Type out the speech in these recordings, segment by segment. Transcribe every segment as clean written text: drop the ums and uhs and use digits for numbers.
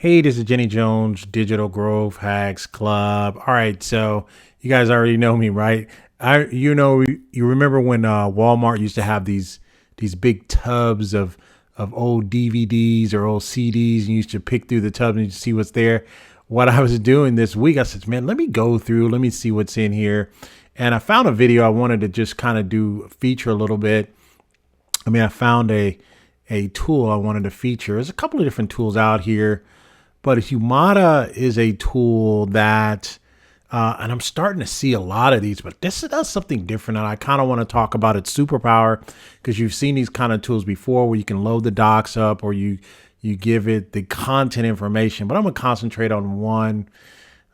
Hey, this is Jenny Jones, Digital Growth Hacks Club. All right, so you guys already know me, right? You remember when Walmart used to have these big tubs of old DVDs or old CDs, and you used to pick through the tubs and you see what's there. What I was doing this week, I said, man, let me go through, let me see what's in here, and I found a video I wanted to just kind of do feature a little bit. I found a tool I wanted to feature. There's a couple of different tools out here, but Humana is a tool that, and I'm starting to see a lot of these, but this does something different. And I kind of want to talk about its superpower, because you've seen these kind of tools before where you can load the docs up or you give it the content information, but I'm going to concentrate on one,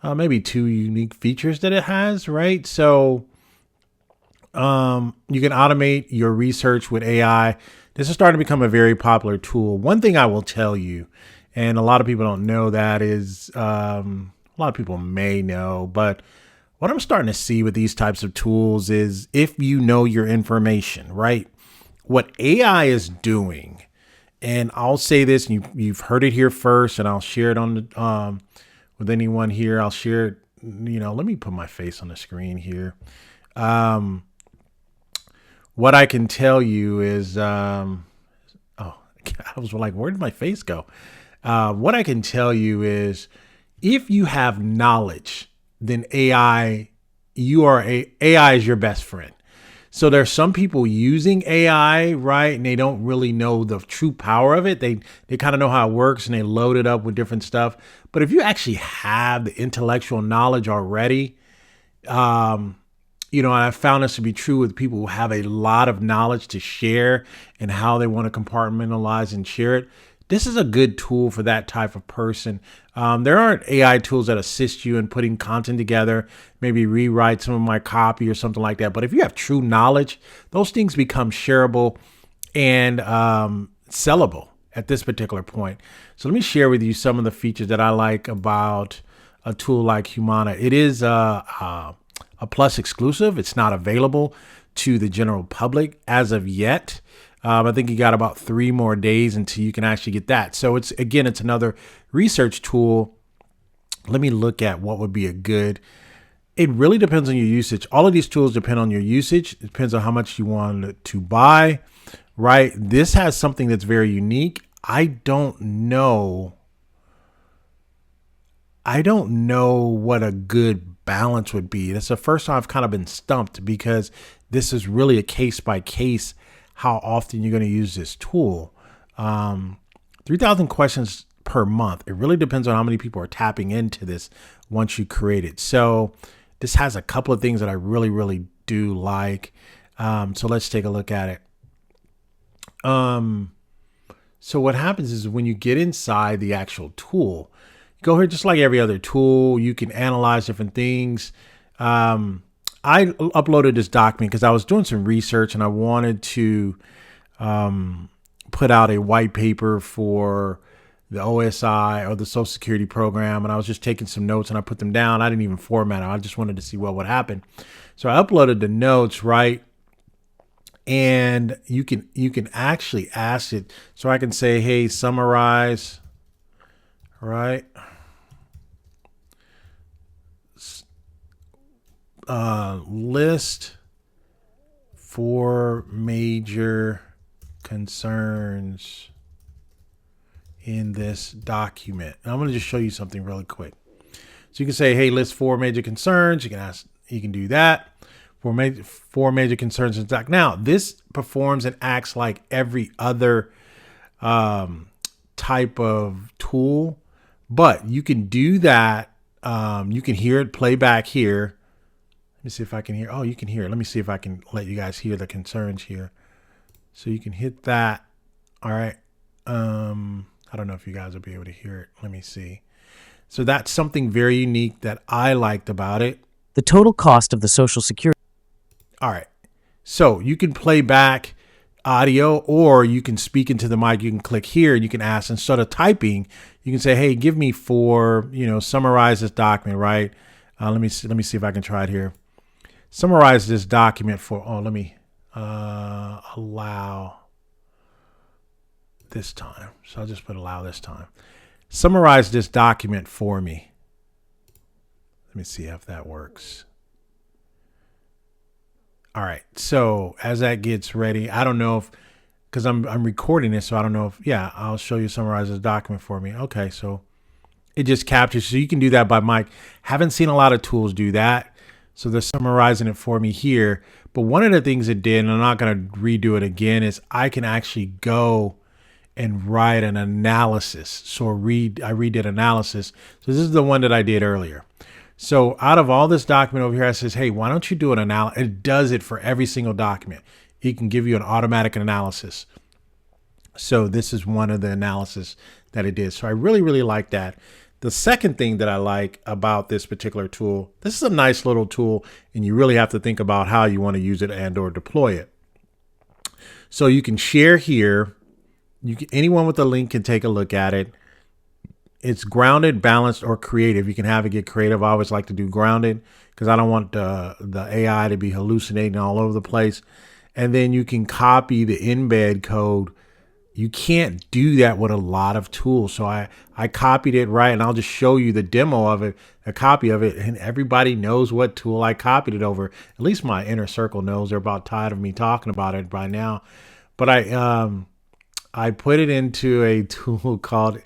maybe two unique features that it has, right? So you can automate your research with AI. This is starting to become a very popular tool. One thing I will tell you, and a lot of people don't know that, is a lot of people may know, but what I'm starting to see with these types of tools is, if you know your information, right? What AI is doing, and I'll say this, and you've heard it here first, and I'll share it on the with anyone here. I'll share it. Let me put my face on the screen here. What I can tell you is, I was like, where did my face go? What I can tell you is, if you have knowledge, then AI is your best friend. So there's some people using AI, right? And they don't really know the true power of it. They kind of know how it works and they load it up with different stuff. But if you actually have the intellectual knowledge already, and I found this to be true with people who have a lot of knowledge to share and how they want to compartmentalize and share it. This is a good tool for that type of person. There aren't AI tools that assist you in putting content together, maybe rewrite some of my copy or something like that. But if you have true knowledge, those things become shareable and sellable at this particular point. So let me share with you some of the features that I like about a tool like Humana. It is a Plus exclusive. It's not available to the general public as of yet. I think you got about 3 more days until you can actually get that. So it's another research tool. Let me look at what would be a good. It really depends on your usage. All of these tools depend on your usage. It depends on how much you want to buy, right? This has something that's very unique. I don't know what a good balance would be. That's the first time I've kind of been stumped, because this is really a case by case how often you're going to use this tool. 3,000 questions per month. It really depends on how many people are tapping into this once you create it. So this has a couple of things that I really, really do like. So let's take a look at it. So what happens is, when you get inside the actual tool, go here just like every other tool. You can analyze different things. I uploaded this document because I was doing some research and I wanted to put out a white paper for the OSI, or the Social Security program. And I was just taking some notes and I put them down. I didn't even format them. I just wanted to see what would happen. So I uploaded the notes, right? And you can actually ask it. So I can say, hey, summarize, right? List 4 major concerns in this document. And I'm going to just show you something really quick. So you can say, hey, list 4 major concerns. You can do that. 4 major concerns in doc. Now, this performs and acts like every other type of tool, but you can do that. You can hear it play back here. Let me see if I can hear. Oh, you can hear it. Let me see if I can let you guys hear the concerns here. So you can hit that. All right. I don't know if you guys will be able to hear it. Let me see. So that's something very unique that I liked about it. The total cost of the Social Security. All right. So you can play back audio, or you can speak into the mic. You can click here and you can ask, instead of typing, you can say, hey, give me 4, summarize this document, right? Let me see if I can try it here. Summarize this document for, let me allow this time. So I'll just put allow this time. summarize this document for me. Let me see if that works. All right. So as that gets ready, I don't know if, because I'm recording this, so I don't know if, yeah, I'll show you summarize this document for me. Okay. So it just captures. So you can do that by mic. Haven't seen a lot of tools do that. So they're summarizing it for me here. But one of the things it did, and I'm not going to redo it again, is I can actually go and write an analysis. So I redid analysis. So this is the one that I did earlier. So out of all this document over here, I says, hey, why don't you do an analysis? It does it for every single document. It can give you an automatic analysis. So this is one of the analysis that it did. So I really, really like that. The second thing that I like about this particular tool, this is a nice little tool, and you really have to think about how you want to use it and or deploy it. So you can share here. Anyone with a link can take a look at it. It's grounded, balanced, or creative. You can have it get creative. I always like to do grounded because I don't want the AI to be hallucinating all over the place. And then you can copy the embed code. You can't do that with a lot of tools. So I copied it, right? And I'll just show you the demo of it, a copy of it. And everybody knows what tool I copied it over. At least my inner circle knows. They're about tired of me talking about it by now. But I put it into a tool called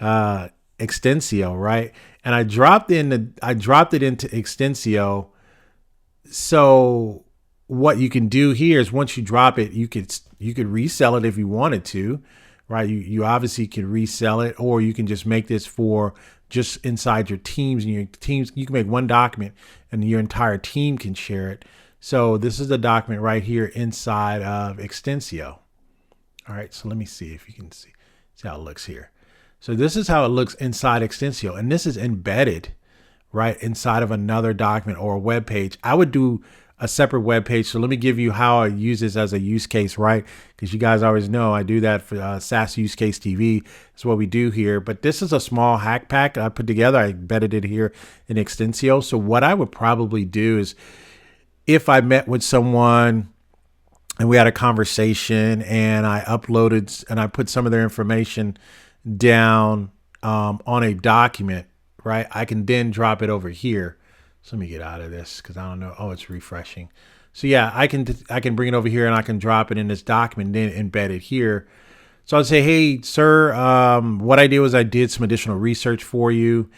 Extensio, right? And I dropped it into Extensio. So what you can do here is once you drop it, you could resell it if you wanted to, right? You obviously can resell it, or you can just make this for just inside your teams, and your teams, you can make one document and your entire team can share it. So this is the document right here inside of Extensio. All right, so let me see if you can see how it looks here. So this is how it looks inside Extensio, and this is embedded right inside of another document or a web page. I would do a separate web page. So let me give you how I use this as a use case, right? Because you guys always know I do that for SaaS Use Case TV. That's what we do here. But this is a small hack pack I put together. I embedded it here in Extensio. So what I would probably do is if I met with someone and we had a conversation and I uploaded and I put some of their information down on a document, right? I can then drop it over here. So let me get out of this because I don't know. Oh, it's refreshing. So yeah, I can bring it over here and I can drop it in this document and then embed it here. So I'd say, hey, sir, what I did was I did some additional research for you.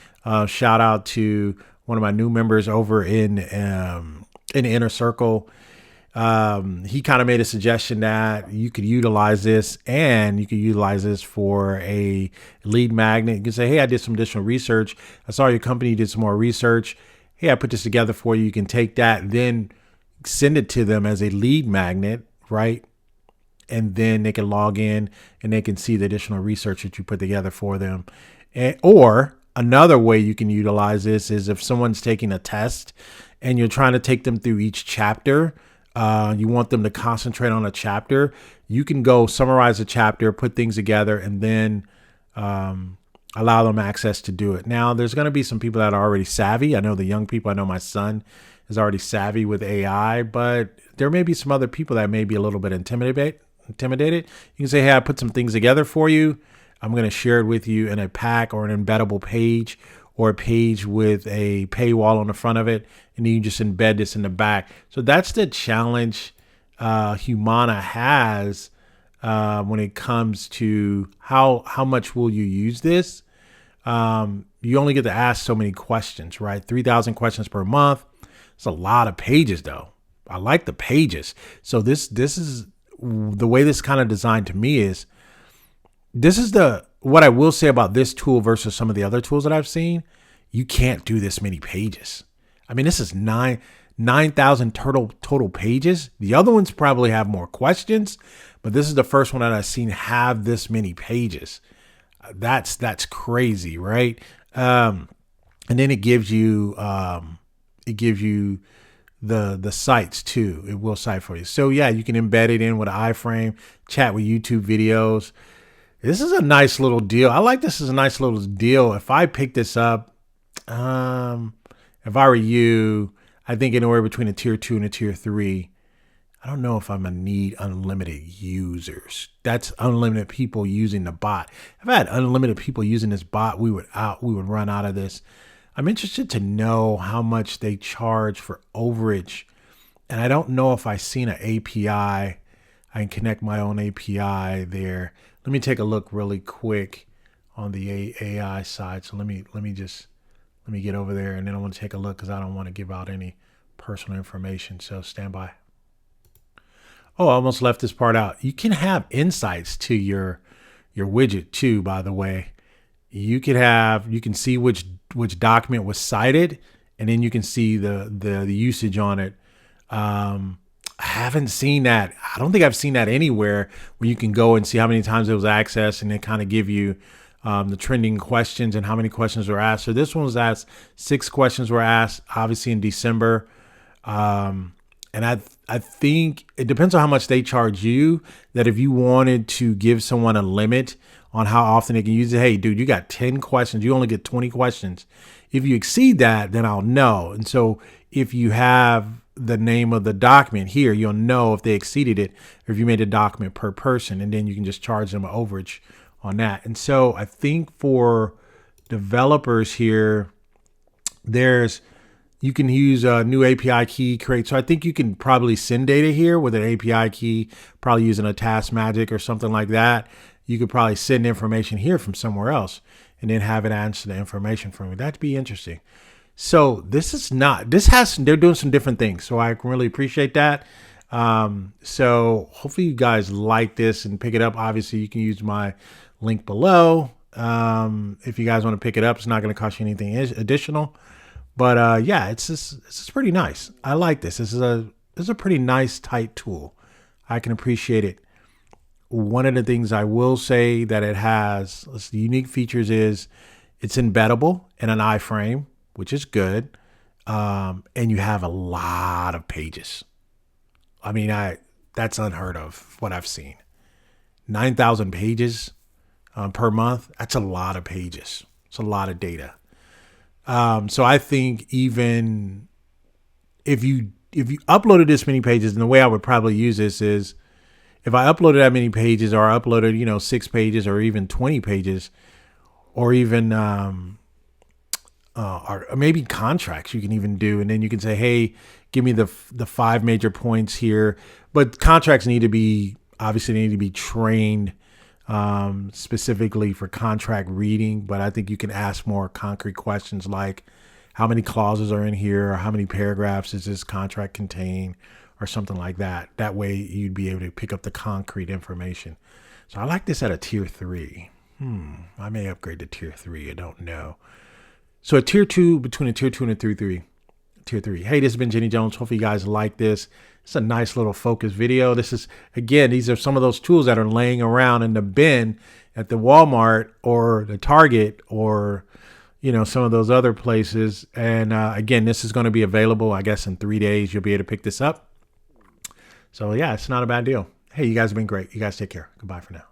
Shout out to one of my new members over in the inner circle. He kind of made a suggestion that you could utilize this, and you could utilize this for a lead magnet. You can say, hey, I did some additional research. I saw your company did some more research. Hey, I put this together for you. You can take that, then send it to them as a lead magnet, right? And then they can log in and they can see the additional research that you put together for them. Or another way you can utilize this is if someone's taking a test and you're trying to take them through each chapter, you want them to concentrate on a chapter, you can go summarize a chapter, put things together, and then allow them access to do it. Now, there's going to be some people that are already savvy. I know the young people. I know my son is already savvy with AI, but there may be some other people that may be a little bit intimidated. You can say, hey, I put some things together for you. I'm going to share it with you in a pack or an embeddable page or a page with a paywall on the front of it. And then you just embed this in the back. So that's the challenge Humana has when it comes to how much will you use this. You only get to ask so many questions, right? 3,000 questions per month. It's a lot of pages, though. I like the pages. So this is the way this kind of designed to me is. This is what I will say about this tool versus some of the other tools that I've seen. You can't do this many pages. I mean, this is 9,000 total pages. The other ones probably have more questions, but this is the first one that I've seen have this many pages. That's crazy, right? And then it gives you the sites too. It will cite for you. So yeah, you can embed it in with an iframe, chat with YouTube videos. This is a nice little deal. I like this as a nice little deal. If I pick this up, if I were you, I think anywhere between a tier 2 and a tier 3. I don't know if I'm gonna need unlimited users. That's unlimited people using the bot. If I had unlimited people using this bot, we would run out of this. I'm interested to know how much they charge for overage. And I don't know if I've seen an API. I can connect my own API there. Let me take a look really quick on the AI side. So let me get over there, and then I want to take a look because I don't want to give out any personal information. So stand by. Oh, I almost left this part out. You can have insights to your widget too, by the way. You can see which document was cited, and then you can see the usage on it. I haven't seen that. I don't think I've seen that anywhere where you can go and see how many times it was accessed and then kind of give you the trending questions and how many questions were asked. So this one was asked, 6 questions were asked, obviously in December. And I think it depends on how much they charge you, that if you wanted to give someone a limit on how often they can use it, hey, dude, you got 10 questions. You only get 20 questions. If you exceed that, then I'll know. And so if you have the name of the document here, you'll know if they exceeded it or if you made a document per person, and then you can just charge them an overage on that. And so I think for developers here, you can use a new API key create. So I think you can probably send data here with an API key, probably using a task magic or something like that. You could probably send information here from somewhere else and then have it answer the information for me. That'd be interesting. So they're doing some different things. So I can really appreciate that. So hopefully you guys like this and pick it up. Obviously you can use my link below. If you guys want to pick it up, it's not going to cost you anything additional, but, yeah, it's pretty nice. I like this. This is a pretty nice, tight tool. I can appreciate it. One of the things I will say that it has, the unique features is it's embeddable in an iframe, which is good. And you have a lot of pages. I mean, that's unheard of what I've seen. 9,000 pages per month. That's a lot of pages. It's a lot of data. So I think even if you uploaded this many pages, and the way I would probably use this is if I uploaded that many pages, or I uploaded, 6 pages or even 20 pages, or even, or maybe contracts you can even do. And then you can say, hey, give me the 5 major points here, but contracts need to be trained, specifically for contract reading. But I think you can ask more concrete questions like how many clauses are in here, or how many paragraphs does this contract contain, or something like that. That way you'd be able to pick up the concrete information. So I like this at a tier 3. I may upgrade to tier 3. I don't know. So a tier 2, between a tier 2 and a tier 3. Hey, this has been Jenny Jones. Hopefully you guys like this. It's a nice little focus video. These are some of those tools that are laying around in the bin at the Walmart or the Target or, some of those other places. And again, this is going to be available, I guess, in 3 days. You'll be able to pick this up. So yeah, it's not a bad deal. Hey, you guys have been great. You guys take care. Goodbye for now.